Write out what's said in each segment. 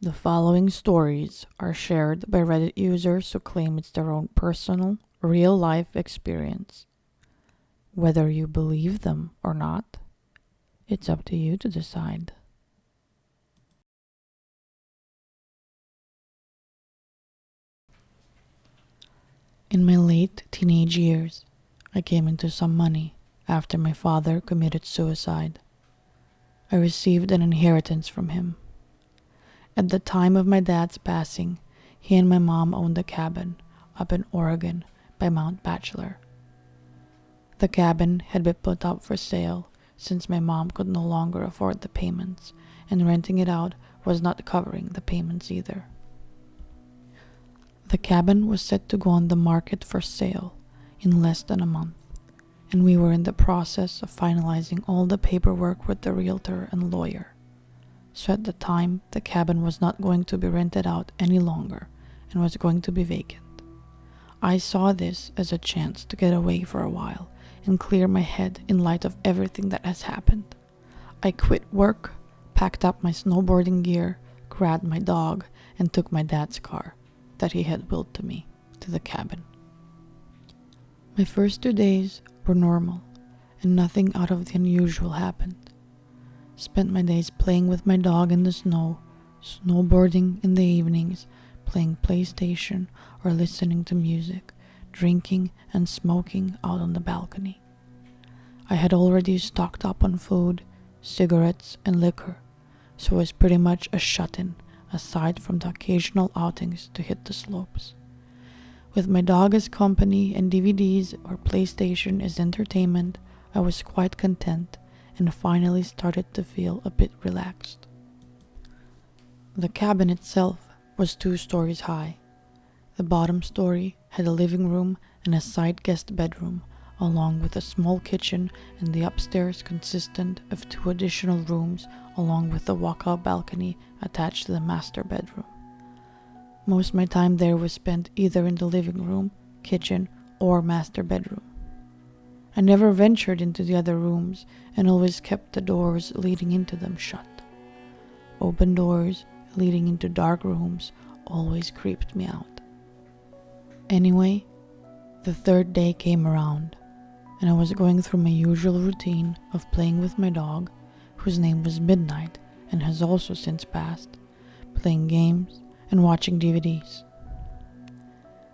The following stories are shared by Reddit users who claim it's their own personal, real-life experience. Whether you believe them or not, it's up to you to decide. In my late teenage years, I came into some money after my father committed suicide. I received an inheritance from him. At the time of my dad's passing, he and my mom owned a cabin up in Oregon by Mount Bachelor. The cabin had been put up for sale since my mom could no longer afford the payments, and renting it out was not covering the payments either. The cabin was set to go on the market for sale in less than a month, and we were in the process of finalizing all the paperwork with the realtor and lawyer. So at the time, the cabin was not going to be rented out any longer and was going to be vacant. I saw this as a chance to get away for a while and clear my head in light of everything that has happened. I quit work, packed up my snowboarding gear, grabbed my dog, and took my dad's car that he had willed to me to the cabin. My first 2 days were normal, and nothing out of the unusual happened. Spent my days playing with my dog in the snow, snowboarding in the evenings, playing PlayStation or listening to music, drinking and smoking out on the balcony. I had already stocked up on food, cigarettes, and liquor, so I was pretty much a shut-in, aside from the occasional outings to hit the slopes. With my dog as company and DVDs or PlayStation as entertainment, I was quite content and finally started to feel a bit relaxed. The cabin itself was 2 stories high. The bottom story had a living room and a side guest bedroom, along with a small kitchen, and the upstairs consisted of 2 additional rooms along with a walkout balcony attached to the master bedroom. Most of my time there was spent either in the living room, kitchen, or master bedroom. I never ventured into the other rooms and always kept the doors leading into them shut. Open doors leading into dark rooms always creeped me out. Anyway, the 3rd day came around, and I was going through my usual routine of playing with my dog, whose name was Midnight and has also since passed, playing games and watching DVDs.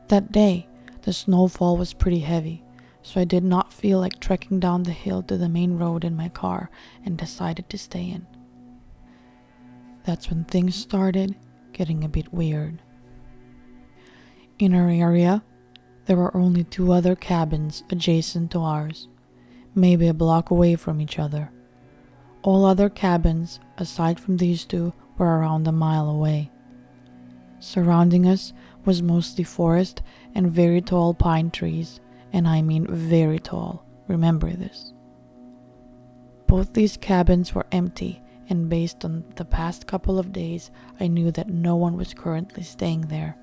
That day, the snowfall was pretty heavy, so I did not feel like trekking down the hill to the main road in my car and decided to stay in. That's when things started getting a bit weird. In our area, there were only 2 other cabins adjacent to ours, maybe a block away from each other. All other cabins, aside from these 2, were around a mile away. Surrounding us was mostly forest and very tall pine trees, and I mean very tall, remember this. Both these cabins were empty, and based on the past couple of days, I knew that no one was currently staying there.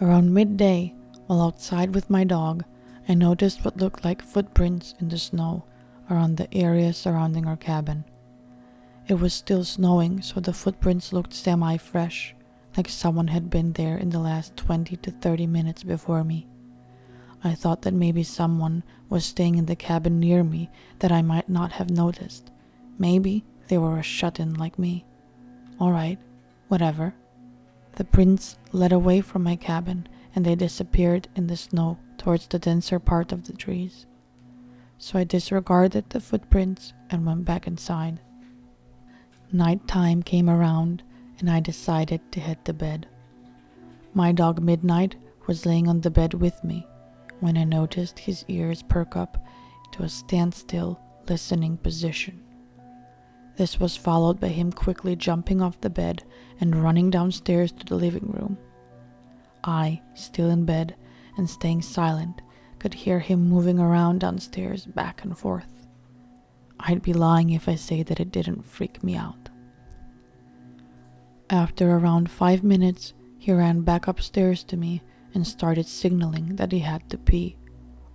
Around midday, while outside with my dog, I noticed what looked like footprints in the snow around the area surrounding our cabin. It was still snowing, so the footprints looked semi-fresh, like someone had been there in the last 20 to 30 minutes before me. I thought that maybe someone was staying in the cabin near me that I might not have noticed. Maybe they were a shut-in like me. Alright, whatever. The prints led away from my cabin, and they disappeared in the snow towards the denser part of the trees. So I disregarded the footprints and went back inside. Nighttime came around, and I decided to head to bed. My dog Midnight was laying on the bed with me when I noticed his ears perk up to a standstill listening position. This was followed by him quickly jumping off the bed and running downstairs to the living room. I, still in bed and staying silent, could hear him moving around downstairs back and forth. I'd be lying if I say that it didn't freak me out. After around 5 minutes, he ran back upstairs to me and started signaling that he had to pee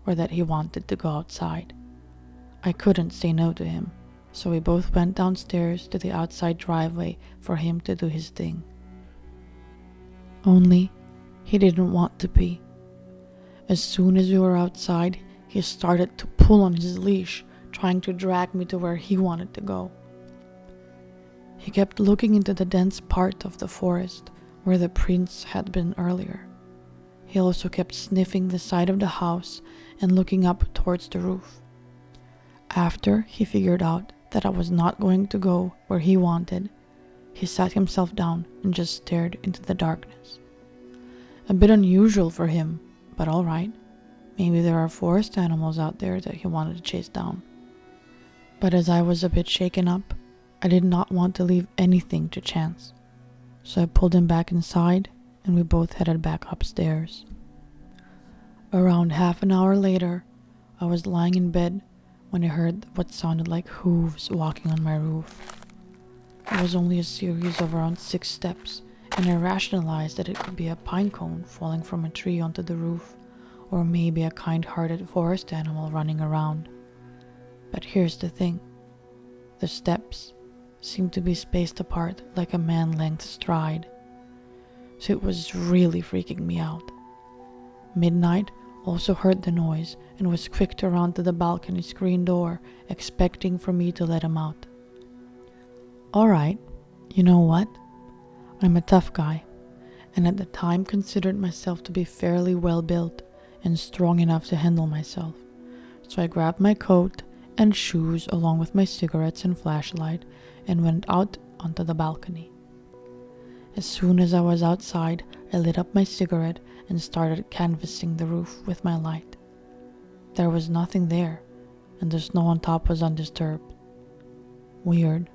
or that he wanted to go outside. I couldn't say no to him, so we both went downstairs to the outside driveway for him to do his thing. Only he didn't want to pee. As soon as we were outside, he started to pull on his leash, trying to drag me to where he wanted to go. He kept looking into the dense part of the forest where the prints had been earlier. He also kept sniffing the side of the house and looking up towards the roof. After he figured out that I was not going to go where he wanted, he sat himself down and just stared into the darkness. A bit unusual for him, but alright. Maybe there are forest animals out there that he wanted to chase down. But as I was a bit shaken up, I did not want to leave anything to chance. So I pulled him back inside and we both headed back upstairs. Around half an hour later, I was lying in bed when I heard what sounded like hooves walking on my roof. It was only a series of around 6 steps, and I rationalized that it could be a pine cone falling from a tree onto the roof, or maybe a kind-hearted forest animal running around. But here's the thing. The steps seemed to be spaced apart like a man-length stride, so it was really freaking me out. Midnight also heard the noise and was quick to run to the balcony screen door, expecting for me to let him out. Alright, you know what? I'm a tough guy, and at the time considered myself to be fairly well built and strong enough to handle myself. So I grabbed my coat and shoes along with my cigarettes and flashlight and went out onto the balcony. As soon as I was outside, I lit up my cigarette and started canvassing the roof with my light. There was nothing there, and the snow on top was undisturbed. Weird.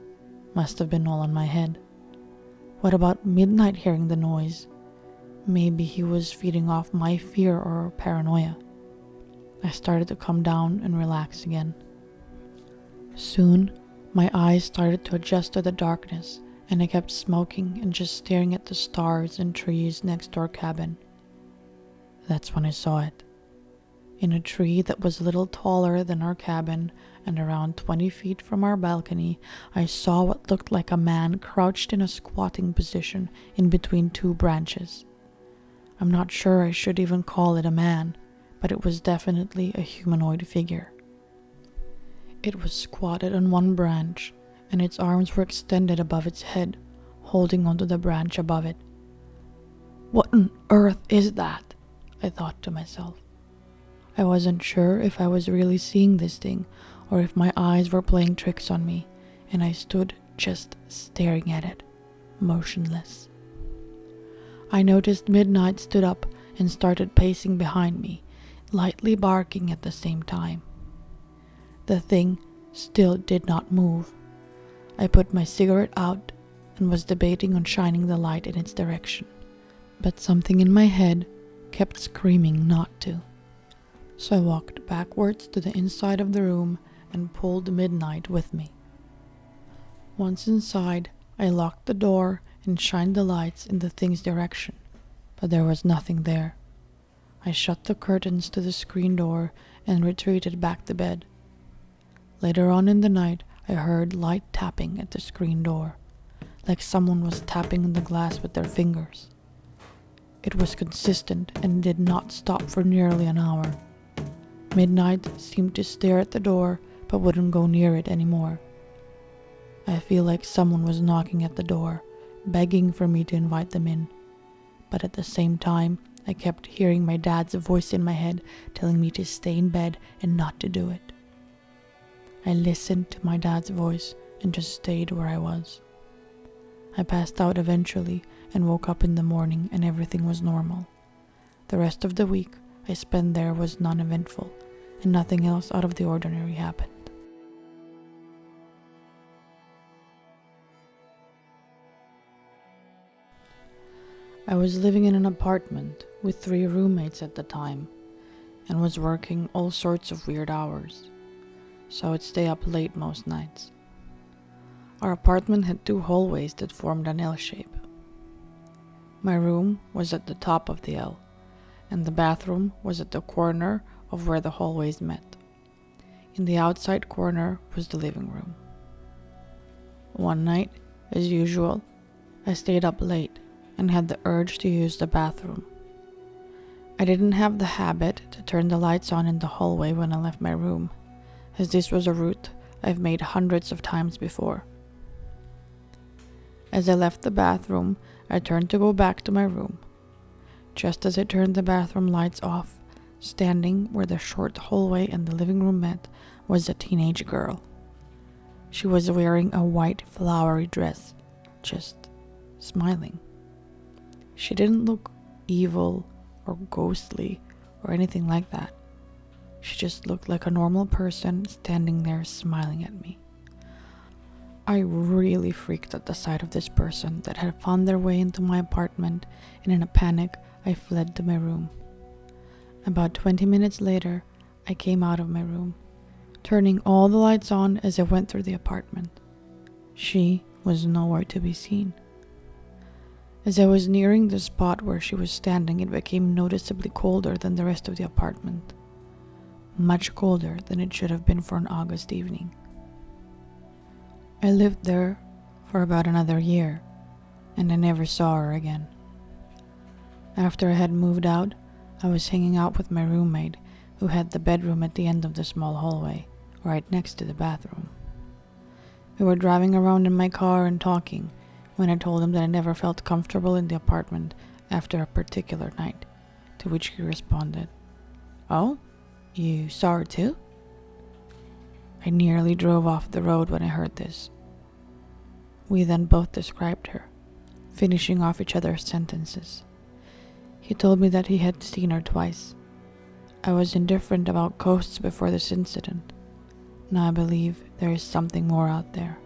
Must have been all in my head. What about Midnight hearing the noise? Maybe he was feeding off my fear or paranoia. I started to calm down and relax again. Soon, my eyes started to adjust to the darkness, and I kept smoking and just staring at the stars and trees next to our cabin. That's when I saw it. In a tree that was a little taller than our cabin and around 20 feet from our balcony, I saw what looked like a man crouched in a squatting position in between 2 branches. I'm not sure I should even call it a man, but it was definitely a humanoid figure. It was squatted on one branch, and its arms were extended above its head, holding onto the branch above it. What on earth is that? I thought to myself. I wasn't sure if I was really seeing this thing or if my eyes were playing tricks on me, and I stood just staring at it, motionless. I noticed Midnight stood up and started pacing behind me, lightly barking at the same time. The thing still did not move. I put my cigarette out and was debating on shining the light in its direction, but something in my head kept screaming not to. So I walked backwards to the inside of the room and pulled Midnight with me. Once inside, I locked the door and shined the lights in the thing's direction, but there was nothing there. I shut the curtains to the screen door and retreated back to bed. Later on in the night, I heard light tapping at the screen door, like someone was tapping on the glass with their fingers. It was consistent and did not stop for nearly an hour. Midnight seemed to stare at the door, but wouldn't go near it anymore. I feel like someone was knocking at the door, begging for me to invite them in. But at the same time, I kept hearing my dad's voice in my head telling me to stay in bed and not to do it. I listened to my dad's voice and just stayed where I was. I passed out eventually and woke up in the morning and everything was normal. The rest of the week I spent there was non-eventful, and nothing else out of the ordinary happened. I was living in an apartment with 3 roommates at the time, and was working all sorts of weird hours, so I would stay up late most nights. Our apartment had 2 hallways that formed an L shape. My room was at the top of the L, and the bathroom was at the corner of where the hallways met. In the outside corner was the living room. One night, as usual, I stayed up late and had the urge to use the bathroom. I didn't have the habit to turn the lights on in the hallway when I left my room, as this was a route I've made hundreds of times before. As I left the bathroom, I turned to go back to my room. Just as I turned the bathroom lights off, standing where the short hallway and the living room met was a teenage girl. She was wearing a white flowery dress, just smiling. She didn't look evil or ghostly or anything like that. She just looked like a normal person standing there smiling at me. I really freaked at the sight of this person that had found their way into my apartment, and in a panic, I fled to my room. About 20 minutes later, I came out of my room, turning all the lights on as I went through the apartment. She was nowhere to be seen. As I was nearing the spot where she was standing, it became noticeably colder than the rest of the apartment. Much colder than it should have been for an August evening. I lived there for about another year, and I never saw her again. After I had moved out, I was hanging out with my roommate, who had the bedroom at the end of the small hallway, right next to the bathroom. We were driving around in my car and talking, when I told him that I never felt comfortable in the apartment after a particular night, to which he responded, "Oh, you saw her too?" I nearly drove off the road when I heard this. We then both described her, finishing off each other's sentences. He told me that he had seen her twice. I was indifferent about ghosts before this incident. Now I believe there is something more out there.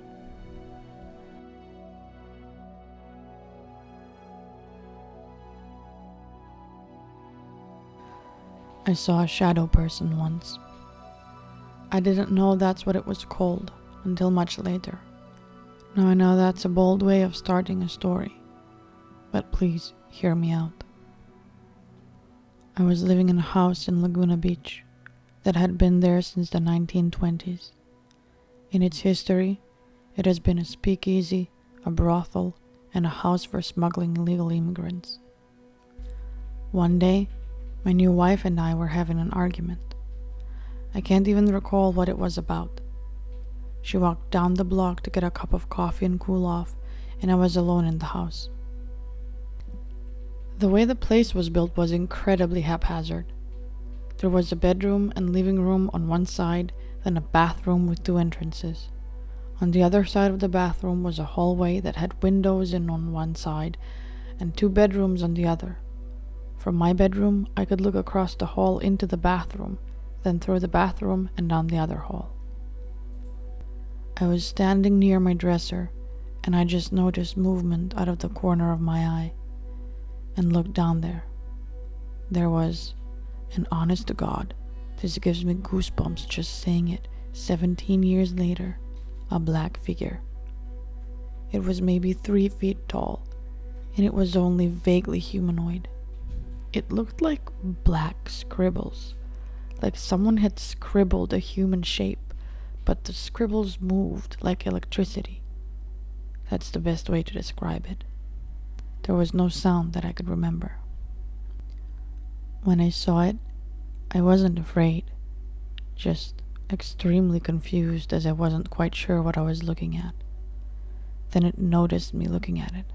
I saw a shadow person once. I didn't know that's what it was called until much later. Now I know that's a bold way of starting a story, but please hear me out. I was living in a house in Laguna Beach that had been there since the 1920s. In its history, it has been a speakeasy, a brothel, and a house for smuggling illegal immigrants. One day, my new wife and I were having an argument. I can't even recall what it was about. She walked down the block to get a cup of coffee and cool off, and I was alone in the house. The way the place was built was incredibly haphazard. There was a bedroom and living room on one side, then a bathroom with 2 entrances. On the other side of the bathroom was a hallway that had windows in on one side and 2 bedrooms on the other. From my bedroom, I could look across the hall into the bathroom, then through the bathroom and down the other hall. I was standing near my dresser, and I just noticed movement out of the corner of my eye, and looked down there. There was, and honest to God, this gives me goosebumps just saying it, 17 years later, a black figure. It was maybe 3 feet tall, and it was only vaguely humanoid. It looked like black scribbles, like someone had scribbled a human shape, but the scribbles moved like electricity. That's the best way to describe it. There was no sound that I could remember. When I saw it, I wasn't afraid, just extremely confused as I wasn't quite sure what I was looking at. Then it noticed me looking at it.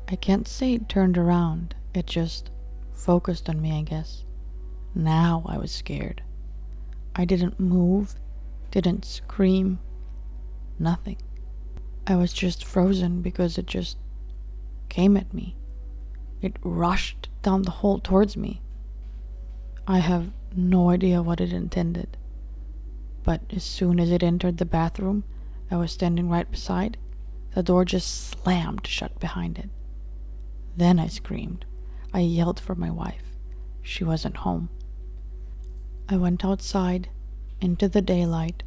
I can't say it turned around, it just focused on me, I guess. Now I was scared. I didn't move, didn't scream, nothing. I was just frozen because it just came at me. It rushed down the hall towards me. I have no idea what it intended, but as soon as it entered the bathroom I was standing right beside, the door just slammed shut behind it. Then I screamed. I yelled for my wife. She wasn't home. I went outside, into the daylight,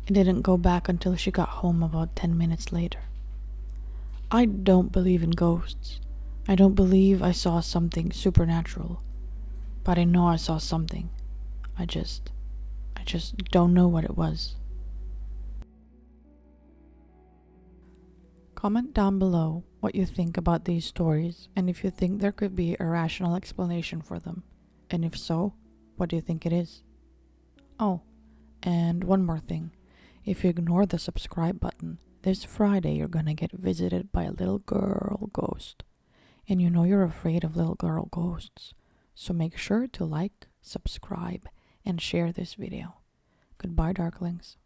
and didn't go back until she got home about 10 minutes later. I don't believe in ghosts. I don't believe I saw something supernatural. But I know I saw something. I just don't know what it was. Comment down below what you think about these stories and if you think there could be a rational explanation for them. And if so, what do you think it is? Oh, and one more thing. If you ignore the subscribe button, this Friday you're gonna get visited by a little girl ghost. And you know you're afraid of little girl ghosts. So make sure to like, subscribe, and share this video. Goodbye, Darklings.